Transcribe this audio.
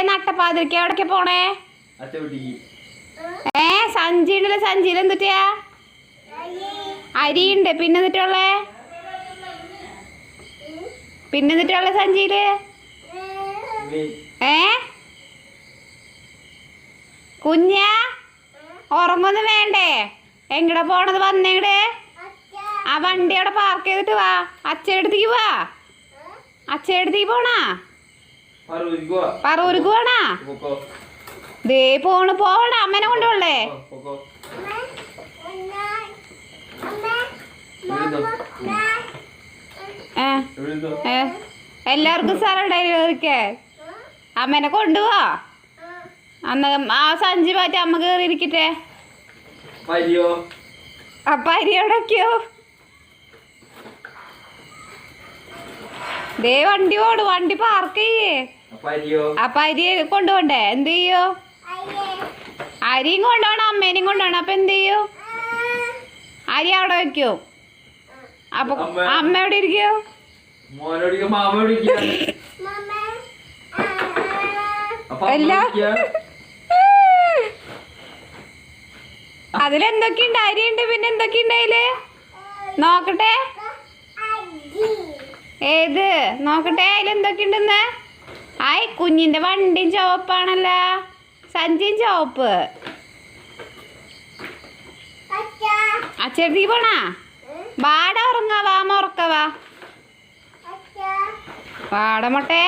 നട്ടപ്പാതിരിക്ക എവിടേക്ക് പോണേ? സഞ്ചി ഉണ്ടല്ലോ, സഞ്ചിയിൽ എന്തിട്ടാ? അരിയുണ്ട്. പിന്നെ എന്നിട്ടുള്ളേ? പിന്നെ എന്നിട്ടുള്ള സഞ്ചിയില് കുഞ്ഞാ ഉറങ്ങൊന്നും വേണ്ടേ? എങ്ങടെ പോണത്? വന്നേങ്ങടെ ആ വണ്ടി അവിടെ പാർക്ക് ചെയ്തിട്ട് വാ. അച്ഛടുത്തേക്ക് വാ. അച്ഛടുത്തേക്ക് പോണാ? പറൂർക്ക് പോണാ? ദേ പോവണ. അമ്മേനെ കൊണ്ടുപോളേ? എല്ലാവർക്കും സ്ഥലമുണ്ടായിരിക്കേ. അമ്മേനെ കൊണ്ടുപോവാ. അന്ന് ആ സഞ്ചി മാറ്റി അമ്മ കേറിയിരിക്കട്ടെ. അപ്പൊ അരി എവിടെയൊക്കെയോ? ദേ വണ്ടി പോണു. വണ്ടി പാർക്ക് ചെയ്യേ. അപ്പൊ അരി കൊണ്ടുപോണ്ടേ? എന്ത് ചെയ്യോ? അരിയും കൊണ്ടുപോണം, അമ്മേനെയും കൊണ്ടുപോണം. അപ്പൊ എന്ത് ചെയ്യൂ? അരി അവിടെ വെക്കോ? അപ്പൊ അമ്മ എവിടെ ഇരിക്കോ? അതിലെന്തൊക്കെയുണ്ട്? അരിയുണ്ട്. പിന്നെ എന്തൊക്കെയുണ്ട് അതില്? നോക്കട്ടെ. ഏത് നോക്കട്ടെ? അതിലെന്തൊക്കെയുണ്ടെന്ന്? ആയ് കുഞ്ഞിന്റെ വണ്ടിയും ചുവപ്പാണല്ല, സഞ്ചിയും ചുവപ്പ്. അച്ഛടുത്തേക്ക് പോണാ? വാട ഉറങ്ങാവാ. ഉറക്കവാ വാട മൊട്ടെ.